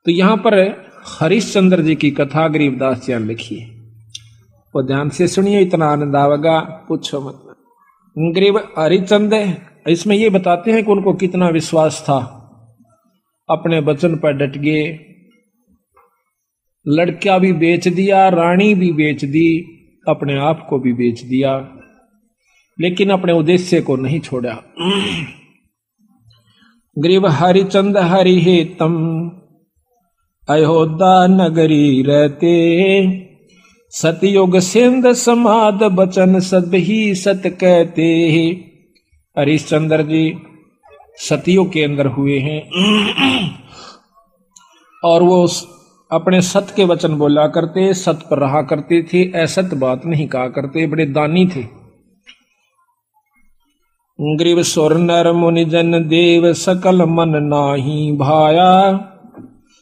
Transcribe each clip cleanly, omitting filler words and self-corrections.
तो यहां पर हरिश्चंद्र जी की कथा गरीबदास जी ने लिखी है, वो ध्यान से सुनिए, इतना आनंद आवेगा पूछो मत। गरीब हरिश्चंद्र इसमें ये बताते हैं कि उनको कितना विश्वास था, अपने वचन पर डट गए, लड़का भी बेच दिया, रानी भी बेच दी, अपने आप को भी बेच दिया, लेकिन अपने उद्देश्य को नहीं छोड़ा। गरीब हरिचंद हरि हेतम अयोध्या नगरी रहते, सतयुग सिंध समाद बचन सब ही सत कहते। हरिश्चंद्र जी सतयुग के अंदर हुए हैं और वो अपने सत के वचन बोला करते, सत पर रहा करते थे, असत बात नहीं कहा करते, बड़े दानी थे। ग्रीव सुर नर मुनि जन देव सकल मन नाही भाया,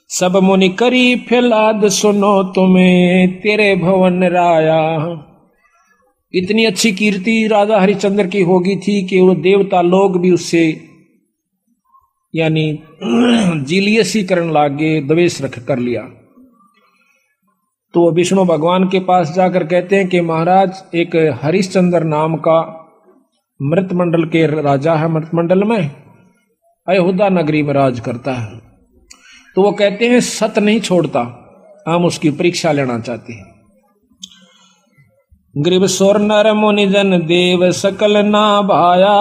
सब मुनि करी फैलाद सुनो तुम्हें तेरे भवन राया। इतनी अच्छी कीर्ति राजा हरिश्चंद्र की होगी थी कि वो देवता लोग भी उससे यानी जीलियसी करने लागे, द्वेष रख कर लिया। तो विष्णु भगवान के पास जाकर कहते हैं कि महाराज एक हरिश्चंद्र नाम का मृतमंडल के राजा है, मृतमंडल में अयोध्या नगरी में राज करता है। तो वो कहते हैं सत नहीं छोड़ता, हम उसकी परीक्षा लेना चाहते हैं। ग्रीव सुर नर मुनि जन देव सकल ना भाया,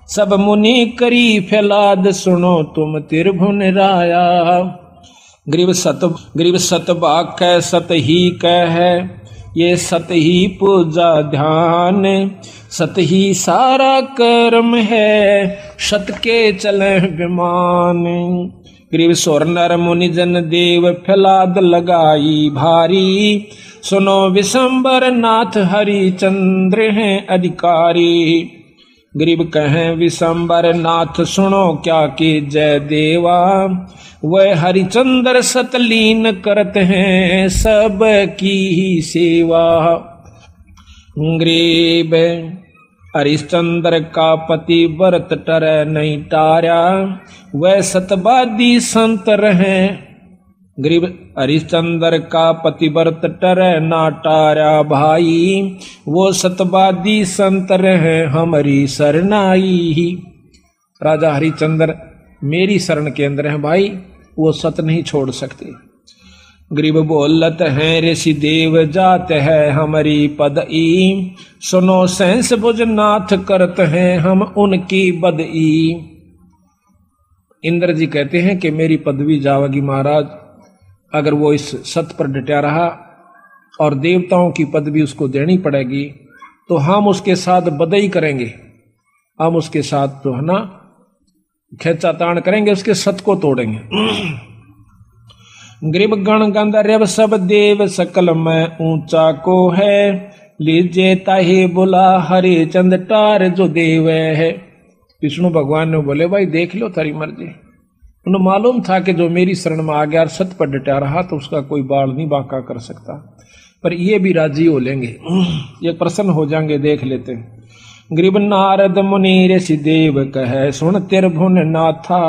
सब मुनि करी फैलाद सुनो तुम त्रिभुवन राया। ग्रीव सत बाक सत ही कह, ये सत ही पूजा ध्यान, सत ही सारा कर्म है, सत के चले विमान। ग्रीव सुर नर मुनि जन देव फैलाद लगाई भारी, सुनो विशंबर नाथ हरिचंद्र हैं अधिकारी। गरीब कहें विशंबर नाथ सुनो क्या कि जय देवा, वह हरिचंद्र सतलीन करते हैं सब की ही सेवा। गरीब हरिश्चंद्र का पति व्रत टर नहीं टारा, वह सतवादी संत रहे। गरीब हरिश्चंद्र का पतिव्रत टर ना टारा भाई, वो सतवादी संत रहे हमारी शरणाई। राजा हरिश्चंद्र मेरी शरण के अंदर है भाई, वो सत नहीं छोड़ सकते। गरीब बोलत हैं ऋषि देव जात है हमारी पदई, सुनो सहस भुज नाथ करत हैं हम उनकी बदई। इंद्र जी कहते हैं कि मेरी पदवी जावेगी महाराज, अगर वो इस सत पर डटा रहा और देवताओं की पदवी उसको देनी पड़ेगी, तो हम उसके साथ बदई करेंगे, हम उसके साथ तो है ना खेचातान करेंगे, उसके सत को तोड़ेंगे। गरीब गण गंधर्व सब देव सकल में ऊंचा को है, लीजिए ताहे बोला हरिचंद टार जो देव है। विष्णु भगवान ने बोले भाई देख लो तारी मर्जी। उन्हें मालूम था कि जो मेरी शरण में आ गया और सत पर डटा रहा तो उसका कोई बाल नहीं बांका कर सकता, पर ये भी राजी हो लेंगे, ये प्रसन्न हो जाएंगे, देख लेते हैं। गरीब नारद मुनि ऋषि देव कहे सुन त्रिभुवन नाथा,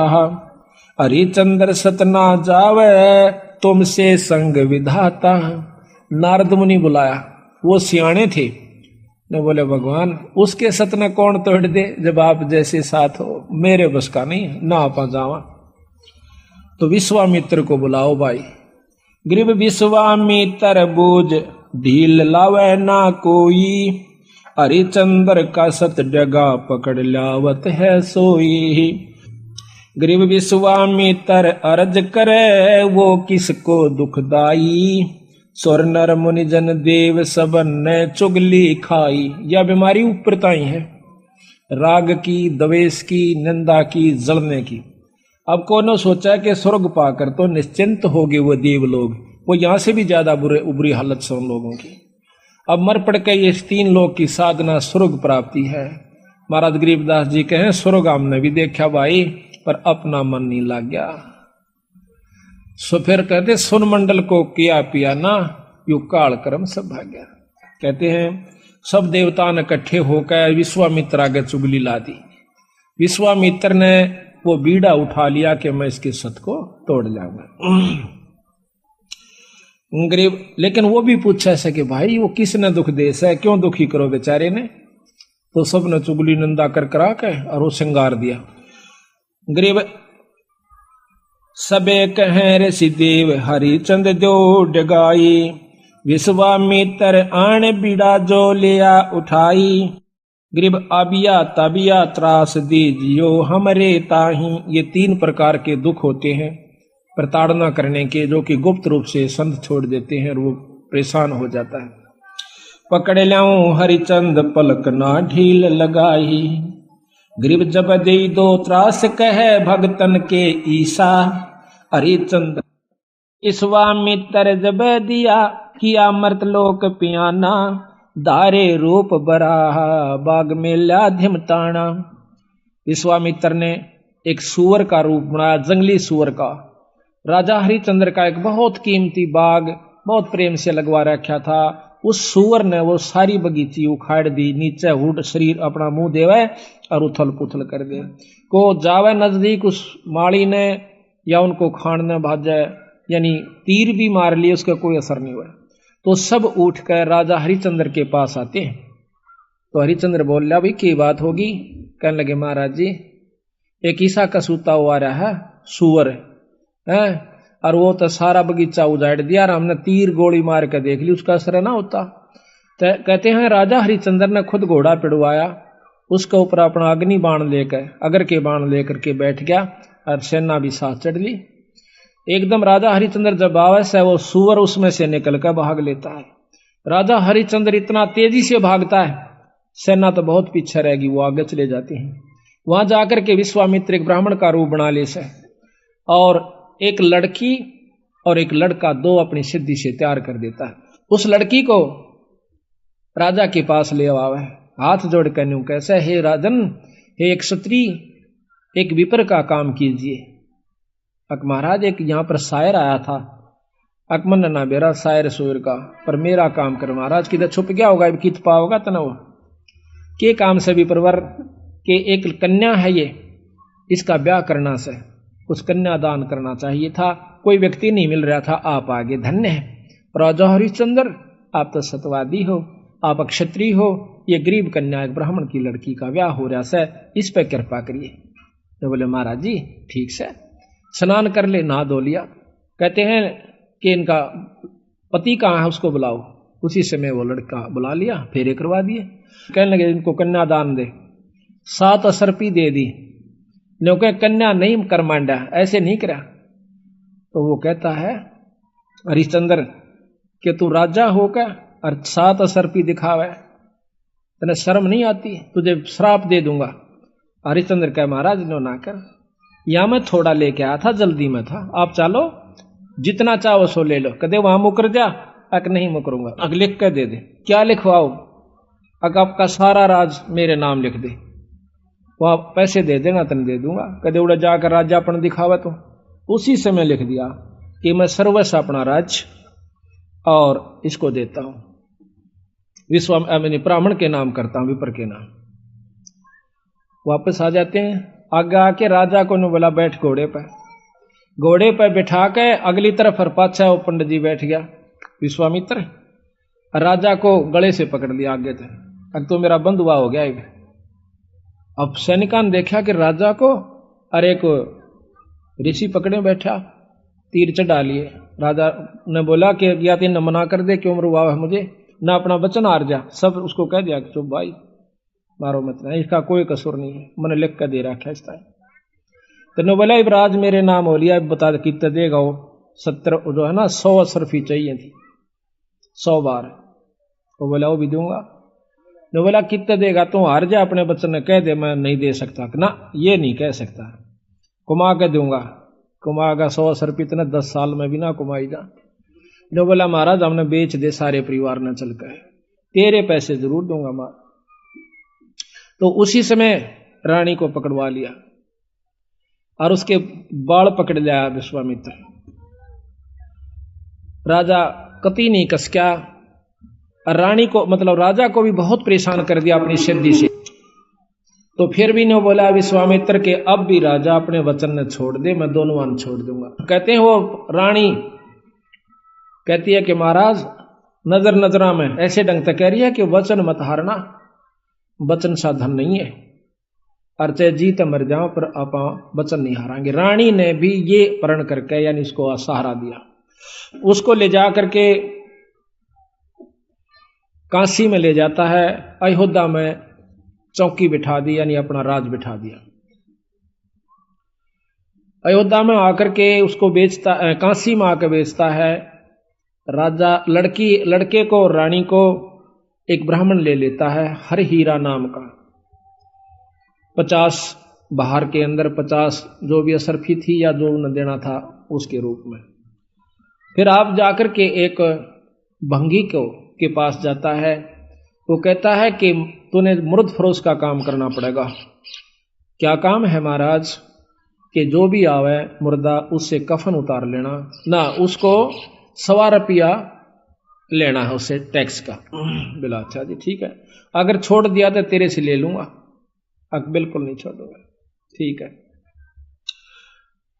हरिचंद्र सत ना जावे तुमसे संग विधाता। नारद मुनि बुलाया, वो सियाणे थे, ने बोले भगवान उसके सत न कौन तोड़ दे, जब आप जैसे साथ हो, मेरे बस का नहीं ना आपा जावा। तो विश्वामित्र को बुलाओ भाई। गरीब विश्वामित्र बूझ ढील लावे ना कोई, हरिचंद्र का सत डगा पकड़ लावत है सोई। गरीब विश्वामित्र अर्ज करे वो किसको दुखदाई, सुर नर मुनि जन देव सबन ने चुगली खाई। यह बीमारी ऊपरताई है, राग की, द्वेष की, निंदा की, जलने की। अब कौन सोचा कि स्वर्ग पाकर तो निश्चिंत हो गए वो देव लोग, वो यहां से भी ज्यादा बुरी हालत से उन लोगों की। अब मर पड़ के ये 3 लोग की साधना स्वर्ग प्राप्ति है। महाराज गरीबदास जी कहें स्वर्ग हमने भी देखा भाई, पर अपना मन नहीं लग गया। सो फिर कहते सुन मंडल को किया पिया ना, यू काल कर्म सब भाग्या। कहते हैं सब देवता ने इकट्ठे होकर विश्वामित्र आगे चुगली ला दी। विश्वामित्र ने वो बीड़ा उठा लिया कि मैं इसके सत को तोड़ जाऊंगा। गरीब लेकिन वो भी पूछा ऐसे कि भाई वो किसने दुख देश है, क्यों दुखी करो बेचारे ने। तो सबने चुगली निंदा कर करा के और वो श्रृंगार दिया। गरीब सबे कहें ऋषि देव हरिचंद जो डगाई, विश्वामित्र आण बीड़ा जो लिया उठाई। गरीब आबिया ताबिया त्रास दीजियो हमरे ताही। ये 3 प्रकार के दुख होते हैं प्रताड़ना करने के, जो कि गुप्त रूप से संत छोड़ देते हैं और वो परेशान हो जाता है। पकड़ ल्याऊं हरिचंद पलक ना ढील लगाई, गरीब जब दे दो त्रास कहे भगतन के ईसा। हरिचंद विश्वामित्र जब दिया किया मर्तलोक पियाना, दारे रूप बराहा बाग में ल्या धिमताना। विश्वामित्र ने एक सुअर का रूप बनाया, जंगली सुअर का। राजा हरिचंद्र का एक बहुत कीमती बाग बहुत प्रेम से लगवा रखा था। उस सुअर ने वो सारी बगीची उखाड़ दी, नीचे हुड शरीर अपना मुंह देवे और उथल पुथल कर दे। को जावे नजदीक उस माली ने या उनको खान न भाजे, यानी तीर भी मार लिए, उसका कोई असर नहीं हुआ। तो सब उठकर राजा हरिचंद्र के पास आते हैं। तो हरिचंद्र बोल रहा भाई की बात होगी। कहने लगे महाराज जी एक ईसा का सूता हुआ रहा है सुअर है, और वो तो सारा बगीचा उजाड़ दिया और हमने तीर गोली मार के देख ली, उसका असर ना होता। तो कहते हैं राजा हरिचंद्र ने खुद घोड़ा पिड़वाया, उसके ऊपर अपना अग्नि बाण लेकर अगर के बाण लेकर के बैठ गया और सेना भी साथ चढ़ ली। एकदम राजा हरिचंद्र जब आवे से वो सुअर उसमें से निकल कर भाग लेता है। राजा हरिचंद्र इतना तेजी से भागता है, सेना तो बहुत पीछे रहेगी, वो आगे चले जाते हैं। वहां जाकर के विश्वामित्र एक ब्राह्मण का रूप बना ले से, और एक लड़की और एक लड़का 2 अपनी सिद्धि से तैयार कर देता है। उस लड़की को राजा के पास ले आवे, हाथ जोड़ कर न्यू कैसे, हे राजन, हे एक क्षत्रिय, एक विपर का काम कीजिए। अक महाराज एक यहाँ पर शायर आया था, अकमन ना बेरा शायर सुर का, पर मेरा काम कर महाराज। किधर छुप गया होगा, कित पाओगा तनव के काम से विप्रवर के एक कन्या है ये, इसका ब्याह करना से कुछ कन्या दान करना चाहिए था, कोई व्यक्ति नहीं मिल रहा था, आप आगे धन्य है। राजा हरिश्चंद्र आप तो सतवादी हो, आप क्षत्रिय हो, ये गरीब कन्या एक ब्राह्मण की लड़की का ब्याह हो रहा है, इस पर कृपा करिए। तो बोले महाराज जी ठीक से स्नान कर ले, नहा धो लिया। कहते हैं कि इनका पति कहाँ है उसको बुलाओ। उसी समय वो लड़का बुला लिया, फेरे करवा दिए। कहने लगे इनको कन्यादान दे, 7 असरपी दे दी। क्योंकि कन्या नहीं कर मांडा, ऐसे नहीं करा। तो वो कहता है हरिश्चंद्र कि तू राजा होकर और 7 असरपी दिखावे, तेने शर्म नहीं आती, तुझे श्राप दे दूंगा। हरिश्चंद्र कहे महाराज नो ना कर, या मैं थोड़ा लेके आया था, जल्दी में था, आप चलो जितना चाहो सो ले लो। कदे वहां मुकर जा, अक नहीं मुकरूंगा, अक लिख कर दे दे। क्या लिखवाओ? अक आपका सारा राज मेरे नाम लिख दे, वो आप पैसे दे देना तन दे दूंगा। कदे उड़ा जाकर राज्यापन दिखावा। तो उसी समय लिख दिया कि मैं सर्वस्व अपना राज्य और इसको देता हूं, ब्राह्मण के नाम करता हूं, विपर के नाम। वापस आ जाते हैं। आगे आके राजा को ने बोला बैठ घोड़े पर। घोड़े पर बिठा के अगली तरफ और पाछा वो पंडित जी बैठ गया विश्वामित्र। राजा को गले से पकड़ लिया आगे तक, अब तो मेरा बंधुआ हो गया। अब सैनिका ने देखा कि राजा को अरे को ऋषि पकड़े बैठा, तीर चढ़ा लिए। राजा ने बोला कि या तीन मना कर दे, क्यों मरवा है मुझे, ना अपना वचन हार जा। सब उसको कह दिया कि चुप भाई मारो मत, नहीं इसका कोई कसूर नहीं है, मैंने लिख कर दे रखा है। तो ने बोला राज मेरे नाम हो लिया, बता कितने देगा वो। 70 जो है ना 100 असरफी चाहिए थी, 100 बार। वो बोला वो भी दूंगा। ने बोला कितने देगा? तो हार जा अपने बच्चन ने कह दे मैं नहीं दे सकता। ना ये नहीं कह सकता, कुमा के दूंगा। कुमागा 100 असरफी इतने 10 साल में भी ना कुमाई जा। ने बोला महाराज हमने बेच दे सारे परिवार ने चल कर, तेरे पैसे जरूर दूंगा मां। तो उसी समय रानी को पकड़वा लिया और उसके बाल पकड़ लिया विश्वामित्र। राजा कति नहीं कसक्या, रानी को मतलब राजा को भी बहुत परेशान कर दिया अपनी सिद्धि से। तो फिर भी ने बोला विश्वामित्र के अब भी राजा अपने वचन ने छोड़ दे, मैं दोनों वन छोड़ दूंगा। कहते हैं वो रानी कहती है कि महाराज नजर नजरा में ऐसे ढंग से कह रही है कि वचन मत हारना, वचन साधन नहीं है, और चाहे जीत मर जाओ पर आप वचन नहीं हारांगे। रानी ने भी ये प्रण करके यानी उसको सहारा दिया, उसको ले जा करके काशी में ले जाता है, अयोध्या में चौकी बिठा दी यानी अपना राज बिठा दिया। अयोध्या में आकर के उसको बेचता, काशी में आकर बेचता है। राजा लड़के को और रानी को एक ब्राह्मण ले लेता है हर हीरा नाम का, 50 बाहर के अंदर 50 जो भी असरफी थी या जो न देना था उसके रूप में। फिर आप जाकर के एक भंगी के पास जाता है, वो कहता है कि तूने मुर्द फरोश का काम करना पड़ेगा। क्या काम है महाराज? कि जो भी आवे मुर्दा उससे कफन उतार लेना ना, उसको 100 रुपया लेना है उससे टैक्स का। बोला अच्छा जी ठीक है, अगर छोड़ दिया तो तेरे से ले लूंगा। बिल्कुल नहीं छोड़ूंगा, ठीक है।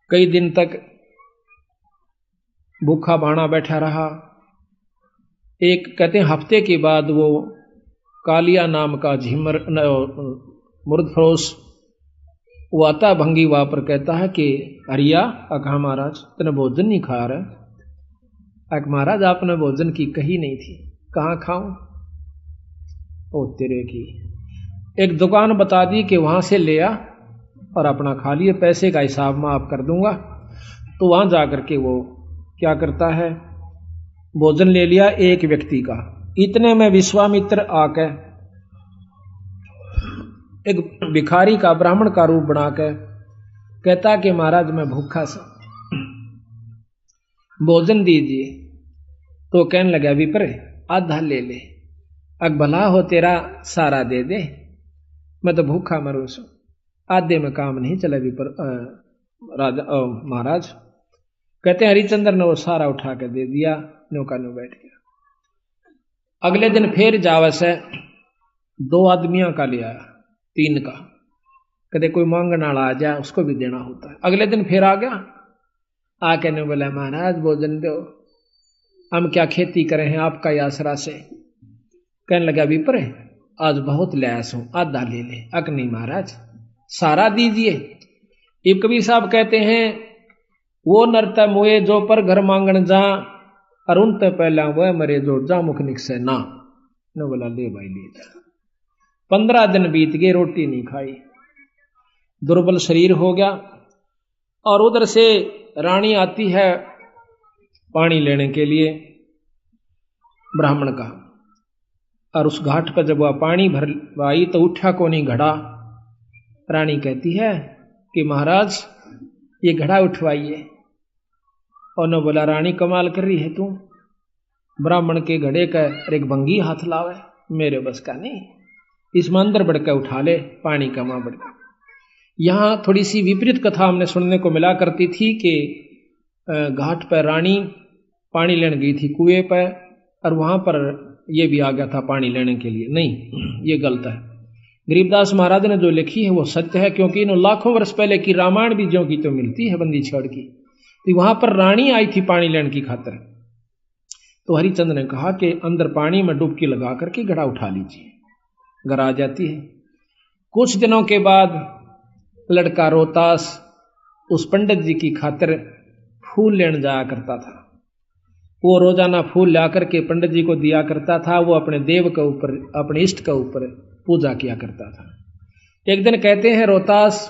कई दिन तक भूखा बाणा बैठा रहा। एक कहते हैं हफ्ते के बाद वो कालिया नाम का झिमर मुर्दफरोश वो आता भंगी वहां पर, कहता है कि हरिया कहा महाराज तूने भोजन नहीं खा रहा? महाराज आपने भोजन की कही नहीं थी। कहाँ खाऊं? ओ तेरे की, एक दुकान बता दी कि वहां से ले आ और अपना खा लिए, पैसे का हिसाब मैं आप कर दूंगा। तो वहां जाकर के वो क्या करता है, भोजन ले लिया एक व्यक्ति का। इतने में विश्वामित्र आकर एक भिखारी का ब्राह्मण का रूप बनाकर कहता कि महाराज मैं भूखा सा, भोजन दीजिए। तो कहने लगा विप्र आधा ले ले, भला हो तेरा सारा दे दे, मैं तो भूखा मरू सू, आधे में काम नहीं चला विप्र राजा महाराज। कहते हैं हरिचंद्र ने वो सारा उठा कर दे दिया, नौका में बैठ गया। अगले दिन फिर जावस है 2 आदमियों का ले आया, 3 का। कदे कोई मांगने वाला आ जाए उसको भी देना होता है। अगले दिन फिर आ गया, आके ने बोला महाराज भोजन दो, हम क्या खेती करें हैं आपका आसरा से। कहने लगा विप्र आज बहुत लयास हूं, आधा ले ले। नहीं महाराज सारा दीजिए। एक कबीर साहब कहते हैं वो नरता मुए जो पर घर मांगन जा, अरुण तो पहला वह मरे जो जा मुख निकसे ना। न बोला ले भाई ले जा। 15 दिन बीत गए, रोटी नहीं खाई, दुर्बल शरीर हो गया। और उधर से रानी आती है पानी लेने के लिए ब्राह्मण का, और उस घाट पर जब वह पानी भर आई तो उठा को नहीं घड़ा। रानी कहती है कि महाराज ये घड़ा उठवाइए। और न बोला रानी कमाल कर रही है तू, ब्राह्मण के घड़े का एक भंगी हाथ लावे, मेरे बस का नहीं, इसमें अंदर बढ़कर उठा ले पानी का मां बढ़कर। यहां थोड़ी सी विपरीत कथा हमने सुनने को मिला करती थी कि घाट पर रानी पानी लेने गई थी कुएं पर, और वहां पर यह भी आ गया था पानी लेने के लिए। नहीं, ये गलत है। गरीबदास महाराज ने जो लिखी है वो सत्य है, क्योंकि इन लाखों वर्ष पहले की रामायण भी ज्यों की तो मिलती है बंदी छड़ की। तो वहां पर रानी आई थी पानी लेने की खातिर, तो हरिचंद ने कहा कि अंदर पानी में डुबकी लगा करके घड़ा उठा लीजिए। घर आ जाती है। कुछ दिनों के बाद लड़का रोहतास उस पंडित जी की खातिर फूल लेने जाया करता था। वो रोजाना फूल ला करके पंडित जी को दिया करता था। वो अपने देव के ऊपर, अपने इष्ट के ऊपर पूजा किया करता था। एक दिन कहते हैं रोहतास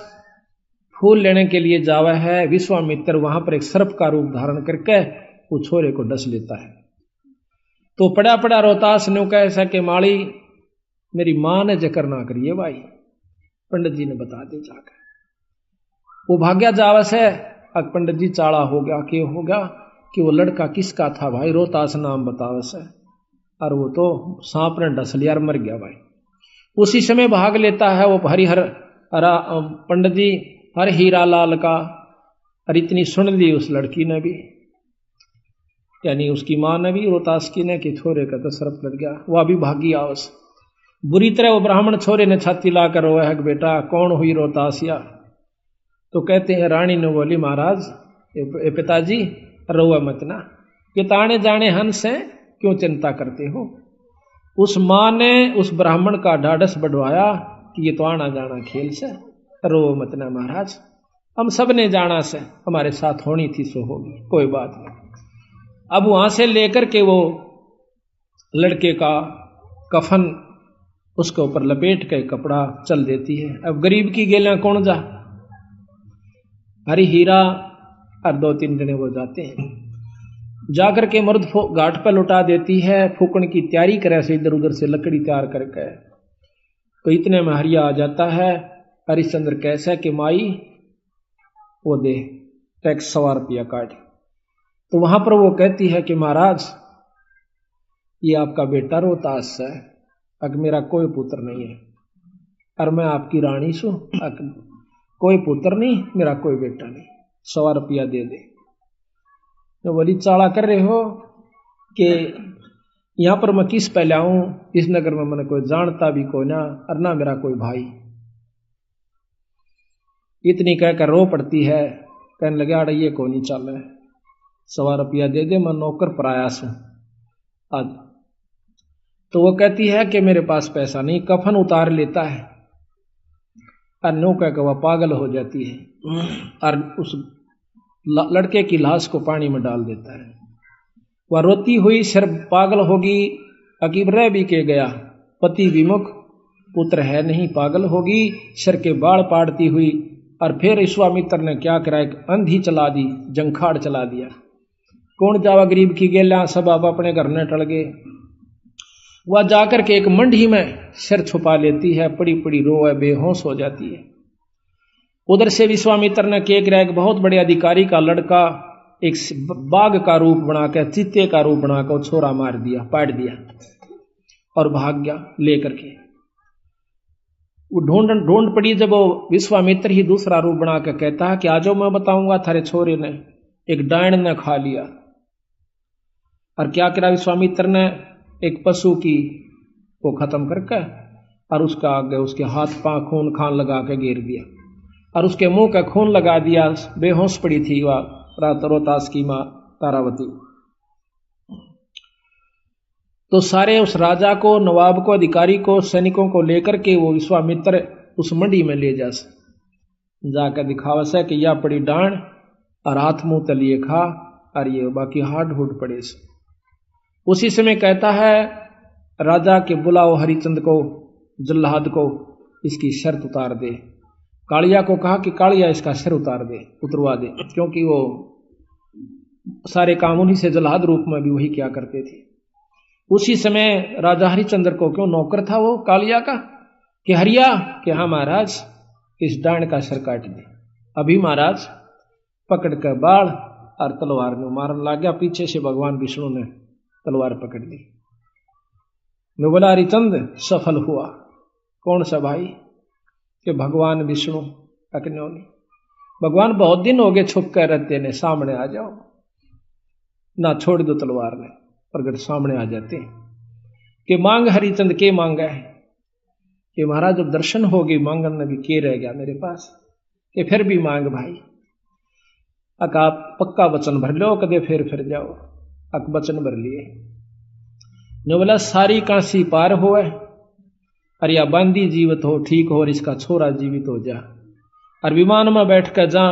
फूल लेने के लिए जावा है, विश्वामित्र वहां पर एक सर्प का रूप धारण करके वो छोरे को डस लेता है। तो पड़ा पड़ा रोहतास ने कहा ऐसा कि माली मेरी मां ने जिक्र ना करिए भाई, पंडित जी ने बता दे जाकर। वो भाग्या जावस है। अब पंडित जी चाड़ा हो गया कि हो गया कि वो लड़का किसका था भाई, रोहतास नाम बतावस है, और वो तो सांप ने डस लिया और मर गया भाई। उसी समय भाग लेता है वो हरिहर पंडित जी हर हीरा लाल का, और इतनी सुन ली उस लड़की ने भी, यानी उसकी मां ने भी रोहतास की ने कि छोरे का तो सर्प लग गया। वह भी भागी आवस। बुरी तरह वो ब्राह्मण छोरे ने छाती लाकर रोया है कि बेटा कौन हुई रोतासिया। तो कहते हैं रानी ने बोली महाराज ए पिताजी रोआ मत ना, कि ताने जाने हंस है क्यों चिंता करते हो। उस माँ ने उस ब्राह्मण का ढाढ़स बढ़वाया कि ये तो आना जाना खेल से, रो मत ना महाराज, हम सब ने जाना से, हमारे साथ होनी थी सो होगी, कोई बात नहीं। अब वहां से लेकर के वो लड़के का कफन उसके ऊपर लपेट के कपड़ा चल देती है। अब गरीब की गेला कौन जा, हरी हीरा और 2-3 जने वो जाते हैं, जाकर के मर्द घाट पर लुटा देती है, फूकण की तैयारी करे से इधर उधर से लकड़ी तैयार करके। तो इतने में हरिया आ जाता है। हरिश्चंद्र कैसा कि माई वो दे टैक्स 100 रुपया काट। तो वहां पर वो कहती है कि महाराज ये आपका बेटा रोहतास है, अग मेरा कोई पुत्र नहीं है, और मैं आपकी रानी सू, कोई पुत्र नहीं, मेरा कोई बेटा नहीं, 100 रुपया दे दे। तो बोली चाला कर रहे हो कि यहां पर मैं किस पे लाऊं, इस नगर में मैंने कोई जानता भी को ना, और ना मेरा कोई भाई। इतनी कहकर रो पड़ती है, कहने लगे आड़ा ये को नहीं चल रहा, 100 रुपया दे दे, मैं नौकर पर आया हूं आज। तो वो कहती है कि मेरे पास पैसा नहीं, कफन उतार लेता है और नो कहकर वह पागल हो जाती है और उस लड़के की लाश को पानी में डाल देता है। वह रोती हुई सिर पागल होगी, अकीब रह भी के गया, पति विमुख, पुत्र है नहीं, पागल होगी, सिर के बाल पाड़ती हुई। और फिर विश्वामित्र ने क्या करा, एक अंधी चला दी, जंखाड़ चला दिया। कौन जावा गरीब की गेला, सब आप अपने घर न टल गए। वह जाकर के एक मंडी में सिर छुपा लेती है, पड़ी पड़ी रोए बेहोश हो जाती है। उधर से विश्वामित्र ने क्या करा, एक बहुत बड़े अधिकारी का लड़का एक बाघ का रूप बनाकर, चीते का रूप बनाकर छोरा मार दिया, पाट दिया और भाग गया लेकर के। वो ढूंढ पड़ी, जब वो विश्वामित्र ही दूसरा रूप बनाकर कहता है कि आजो मैं बताऊंगा थारे छोरे ने एक डायन ने खा लिया। और क्या करा विश्वामित्र ने, एक पशु की को खत्म करके और उसका आगे उसके हाथ पांव खून खान लगा के घेर दिया और उसके मुंह का खून लगा दिया। बेहोश पड़ी थी वह रोहतास की मां तारावती। तो सारे उस राजा को, नवाब को, अधिकारी को, सैनिकों को लेकर के वो विश्वामित्र उस मंडी में ले जाकर दिखावा से कि यह पड़ी डांड और हाथ मुंह तलिए खा और ये बाकी हाड हुड पड़े से। उसी समय कहता है राजा के बुलाओ हरिचंद को, जल्लाद को, इसकी शर्त उतार दे। कालिया को कहा कि कालिया इसका सिर उतरवा दे, क्योंकि वो सारे काम उन्हीं से जल्लाद रूप में भी वही क्या करते थे। उसी समय राजा हरिचंद्र को, क्यों नौकर था वो कालिया का, कि हरिया कि हाँ महाराज इस डांड का सिर काट दे। अभी महाराज पकड़ कर बाढ़ और तलवार में मारने लग गया। पीछे से भगवान विष्णु ने तलवार पकड़ ली। मैं बोला हरिचंद सफल हुआ। कौन सा भाई, कि भगवान विष्णु अकन्योनी। भगवान बहुत दिन हो गए छुप कर रहते ने, सामने आ जाओ ना, छोड़ दो तलवार ने, प्रगट सामने आ जाते कि मांग हरिचंद के मांगा है, कि महाराज जब दर्शन हो गए मांगन में भी के रह गया मेरे पास, कि फिर भी मांग भाई। अक आप पक्का वचन भर लो, कदे फिर जाओ। अक वचन भर लिए। ने बोला सारी काशी पार हो, और या बांदी जीवित हो ठीक हो, और इसका छोरा जीवित हो जा, और विमान में बैठ कर जा,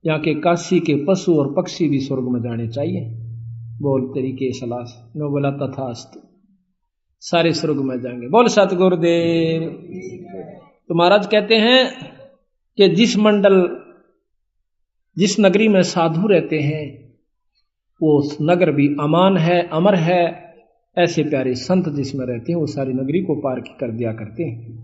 यहाँ के काशी के पशु और पक्षी भी स्वर्ग में जाने चाहिए। बोल तेरी के सलाह से। नो बोला तथास्तु, सारे स्वर्ग में जाएंगे। बोल सतगुरुदेव। तो महाराज कहते हैं कि जिस नगरी में साधु रहते हैं वो नगर भी अमान है, अमर है। ऐसे प्यारे संत जिसमें रहते हैं वो सारी नगरी को पार कर दिया करते हैं।